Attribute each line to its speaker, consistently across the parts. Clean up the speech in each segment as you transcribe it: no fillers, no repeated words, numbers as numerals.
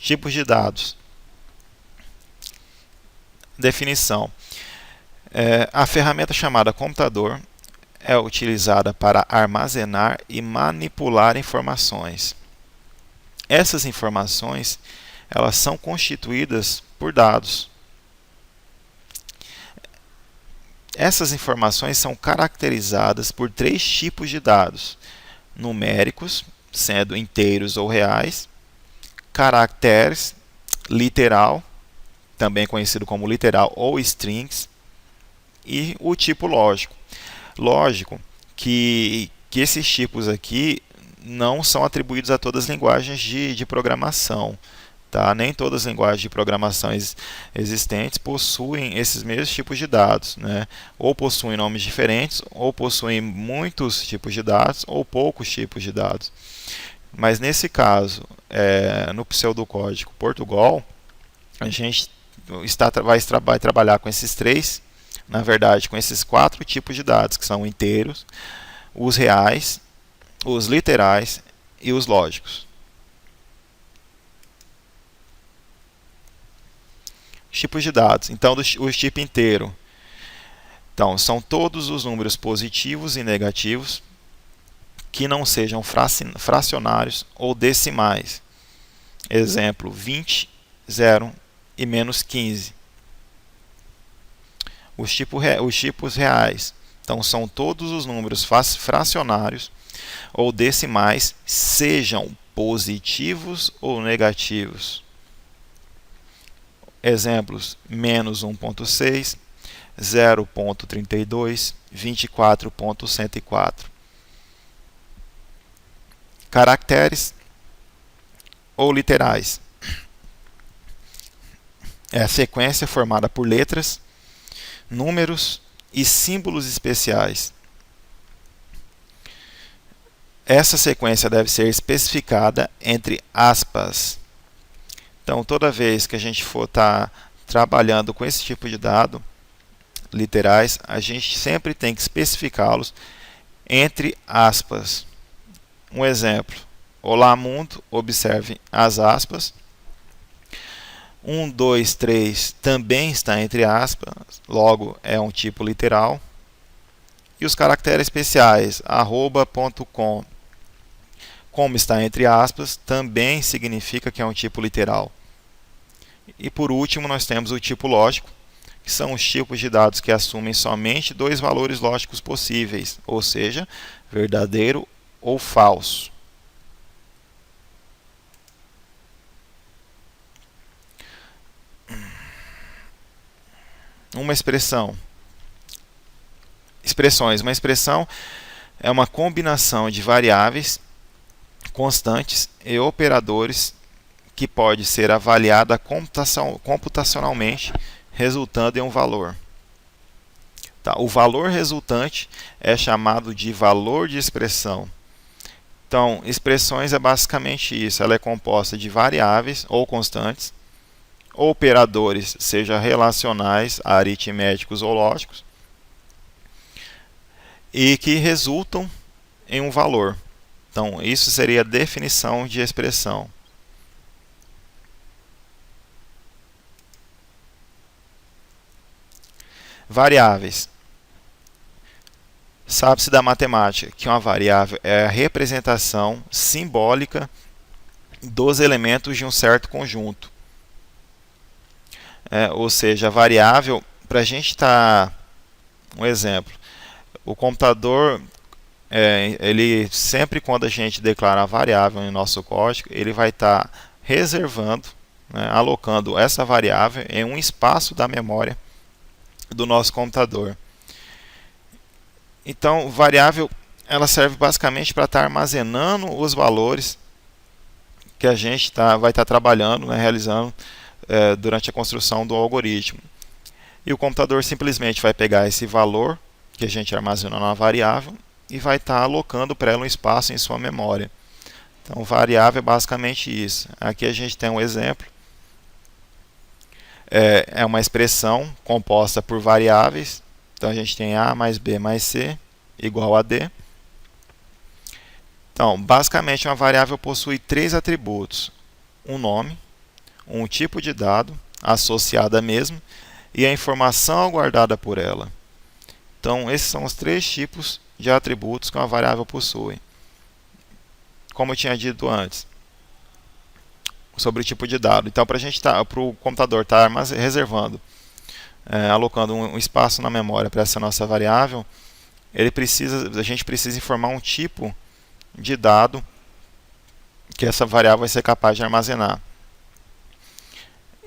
Speaker 1: Tipos de dados. Definição. A ferramenta chamada computador é utilizada para armazenar e manipular informações. Essas informações, elas são constituídas por dados. Essas informações são caracterizadas por 3 tipos de dados: numéricos, sendo inteiros ou reais; caracteres, literal, também conhecido como literal ou strings; e o tipo lógico. Lógico que esses tipos aqui não são atribuídos a todas as linguagens de programação. Tá? Nem todas as linguagens de programação existentes possuem esses mesmos tipos de dados, né? Ou possuem nomes diferentes, ou possuem muitos tipos de dados, ou poucos tipos de dados. Mas nesse caso, no pseudocódigo Portugal, a gente vai trabalhar com esses 3, na verdade, com esses 4 tipos de dados, que são inteiros, os reais, os literais e os lógicos. Tipos de dados. Então, o tipo inteiro. Então, são todos os números positivos e negativos que não sejam fracionários ou decimais. Exemplo: 20, 0 e menos 15. Os tipos reais. Então, são todos os números fracionários ou decimais, sejam positivos ou negativos. Exemplos: menos 1.6, 0.32, 24.104. Caracteres ou literais. É a sequência formada por letras, números e símbolos especiais. Essa sequência deve ser especificada entre aspas. Então, toda vez que a gente for estar trabalhando com esse tipo de dado, literais, a gente sempre tem que especificá-los entre aspas. Um exemplo: olá mundo, observe as aspas. 1, 2, 3 também está entre aspas, logo é um tipo literal. E os caracteres especiais, @.com, como está entre aspas, também significa que é um tipo literal. E por último, nós temos o tipo lógico, que são os tipos de dados que assumem somente 2 valores lógicos possíveis, ou seja, verdadeiro ou falso. Uma expressão. Expressões. Uma expressão é uma combinação de variáveis, constantes e operadores que pode ser avaliada computacionalmente, resultando em um valor. Tá? O valor resultante é chamado de valor de expressão. Então, expressões é basicamente isso. Ela é composta de variáveis ou constantes, operadores, seja relacionais, aritméticos ou lógicos, e que resultam em um valor. Então, isso seria a definição de expressão. Variáveis. Sabe-se da matemática que uma variável é a representação simbólica dos elementos de um certo conjunto. Ou seja, a variável, para a gente estar... Um exemplo, o computador, ele sempre quando a gente declara a variável em nosso código, ele vai estar reservando, alocando essa variável em um espaço da memória do nosso computador. Então, variável, ela serve basicamente para estar armazenando os valores que a gente vai estar trabalhando, realizando durante a construção do algoritmo. E o computador simplesmente vai pegar esse valor que a gente armazenou na variável e vai estar alocando para ela um espaço em sua memória. Então, variável é basicamente isso. Aqui a gente tem um exemplo. É uma expressão composta por variáveis. Então, a gente tem A mais B mais C igual a D. Então, basicamente, uma variável possui 3 atributos: um nome, um tipo de dado associado a mesmo e a informação guardada por ela. Então, esses são os três tipos de atributos que uma variável possui. Como eu tinha dito antes, sobre o tipo de dado. Então, para o computador estar reservando, alocando um espaço na memória para essa nossa variável, a gente precisa informar um tipo de dado que essa variável vai ser capaz de armazenar.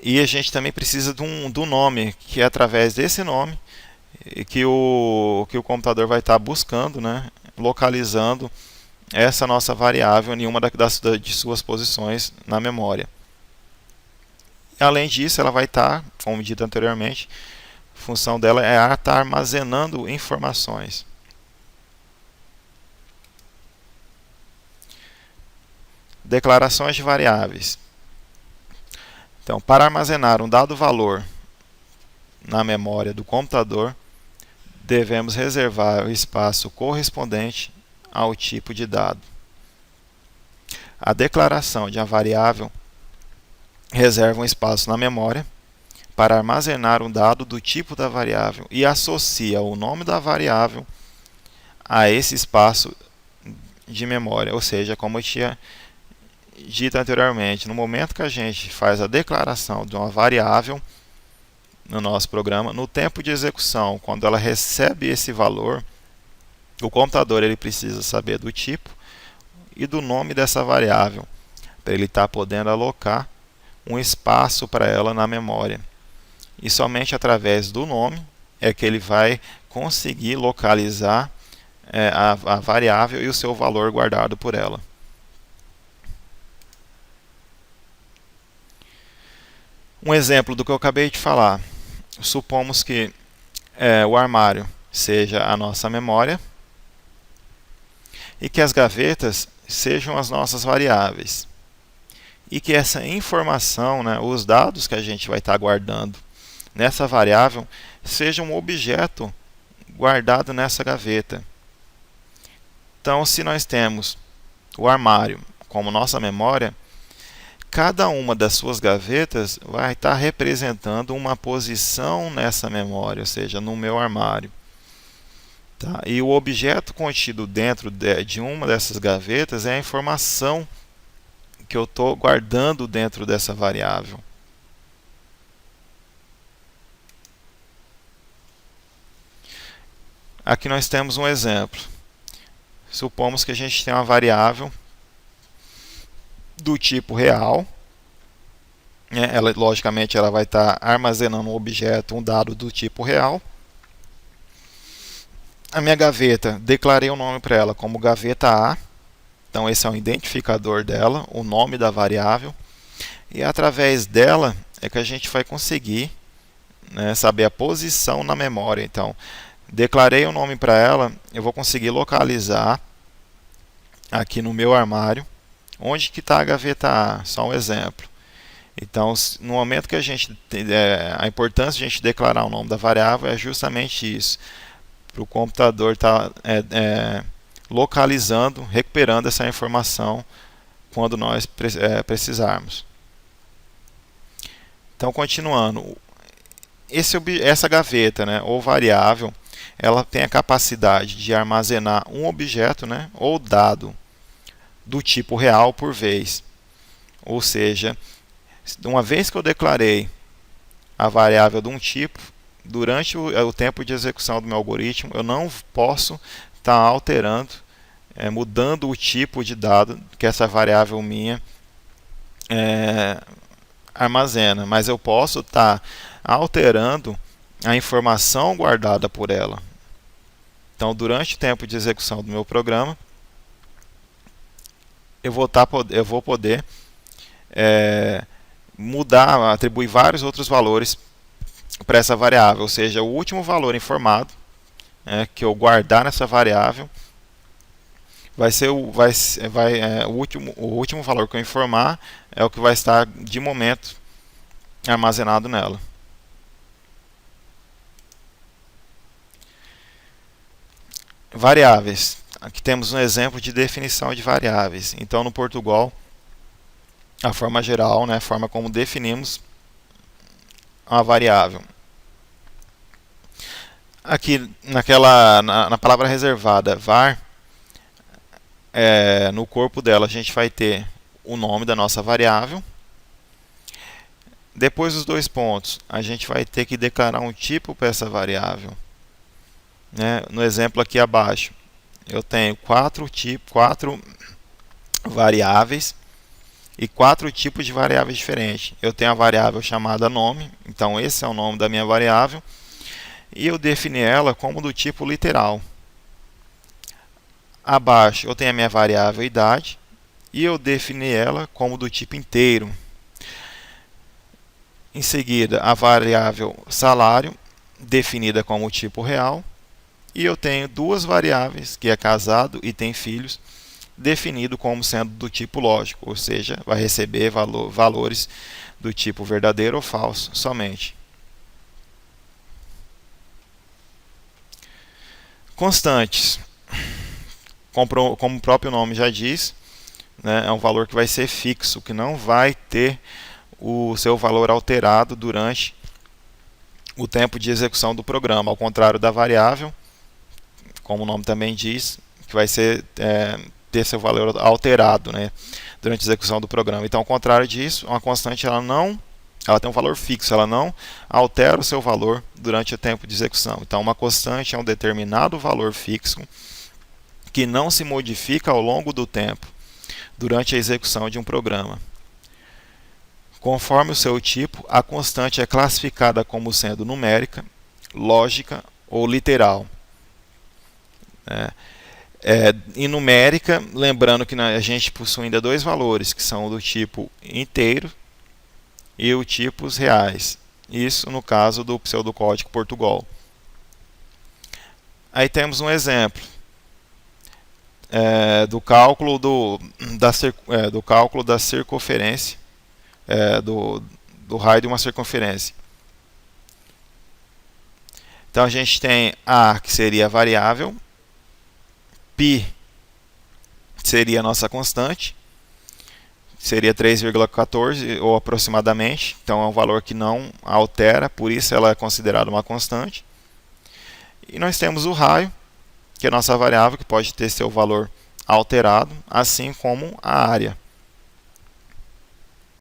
Speaker 1: E a gente também precisa do nome, que é através desse nome que o computador vai estar buscando, né, localizando essa nossa variável em uma de suas posições na memória. Além disso, ela vai estar, como dito anteriormente, a função dela é estar armazenando informações. Declarações de variáveis. Então, para armazenar um dado valor na memória do computador, devemos reservar o espaço correspondente ao tipo de dado. A declaração de uma variável reserva um espaço na memória para armazenar um dado do tipo da variável e associa o nome da variável a esse espaço de memória, ou seja, como eu tinha dito anteriormente, no momento que a gente faz a declaração de uma variável no nosso programa, no tempo de execução, quando ela recebe esse valor, o computador ele precisa saber do tipo e do nome dessa variável, para ele estar podendo alocar um espaço para ela na memória. E somente através do nome é que ele vai conseguir localizar a variável e o seu valor guardado por ela. Um exemplo do que eu acabei de falar. Supomos que o armário seja a nossa memória e que as gavetas sejam as nossas variáveis. E que essa informação, né, os dados que a gente vai estar guardando nessa variável, seja um objeto guardado nessa gaveta. Então, se nós temos o armário como nossa memória, cada uma das suas gavetas vai estar representando uma posição nessa memória, ou seja, no meu armário. Tá? E o objeto contido dentro de uma dessas gavetas é a informação que eu estou guardando dentro dessa variável. Aqui nós temos um exemplo. Supomos que a gente tem uma variável do tipo real. Logicamente, ela vai estar armazenando um objeto, um dado do tipo real. A minha gaveta, declarei o nome para ela como gaveta A. Então, esse é o identificador dela, o nome da variável. E através dela é que a gente vai conseguir, né, saber a posição na memória. Então, declarei o nome para ela, eu vou conseguir localizar aqui no meu armário onde que está a gaveta A, só um exemplo. Então, no momento que a importância de a gente declarar o nome da variável é justamente isso, para o computador estar localizando, recuperando essa informação quando nós precisarmos. Então, continuando, essa gaveta, né, ou variável, ela tem a capacidade de armazenar um objeto, né, ou dado do tipo real por vez. Ou seja, uma vez que eu declarei a variável de um tipo, durante o tempo de execução do meu algoritmo, eu não posso estar alterando, mudando o tipo de dado que essa variável minha armazena, mas eu posso estar alterando a informação guardada por ela. Então, durante o tempo de execução do meu programa, eu vou poder mudar, atribuir vários outros valores para essa variável, ou seja, o último valor informado que eu guardar nessa variável vai ser o último valor que eu informar é o que vai estar de momento armazenado nela. Variáveis. Aqui temos um exemplo de definição de variáveis. Então, no Portugal, a forma geral, né, a forma como definimos uma variável. Aqui na palavra reservada var, no corpo dela a gente vai ter o nome da nossa variável. Depois dos dois pontos, a gente vai ter que declarar um tipo para essa variável. Né? No exemplo aqui abaixo, eu tenho quatro variáveis e 4 tipos de variáveis diferentes. Eu tenho a variável chamada nome, então esse é o nome da minha variável, e eu defini ela como do tipo literal. Abaixo eu tenho a minha variável idade, e eu defini ela como do tipo inteiro. Em seguida, a variável salário, definida como tipo real, e eu tenho duas variáveis, que é casado e tem filhos, definido como sendo do tipo lógico, ou seja, vai receber valores do tipo verdadeiro ou falso somente. Constantes, como o próprio nome já diz, né, é um valor que vai ser fixo, que não vai ter o seu valor alterado durante o tempo de execução do programa, ao contrário da variável, como o nome também diz, que vai ter seu valor alterado, né, durante a execução do programa. Então, ao contrário disso, uma constante ela tem um valor fixo, ela não altera o seu valor durante o tempo de execução. Então, uma constante é um determinado valor fixo que não se modifica ao longo do tempo durante a execução de um programa. Conforme o seu tipo, a constante é classificada como sendo numérica, lógica ou literal. Em numérica, lembrando que a gente possui ainda dois valores, que são do tipo inteiro e o tipos reais. Isso no caso do pseudocódigo Portugal. Aí temos um exemplo do cálculo da circunferência, do raio de uma circunferência. Então a gente tem A, que seria a variável, π seria a nossa constante, seria 3,14 ou aproximadamente, então é um valor que não altera, por isso ela é considerada uma constante. E nós temos o raio, que é a nossa variável, que pode ter seu valor alterado, assim como a área.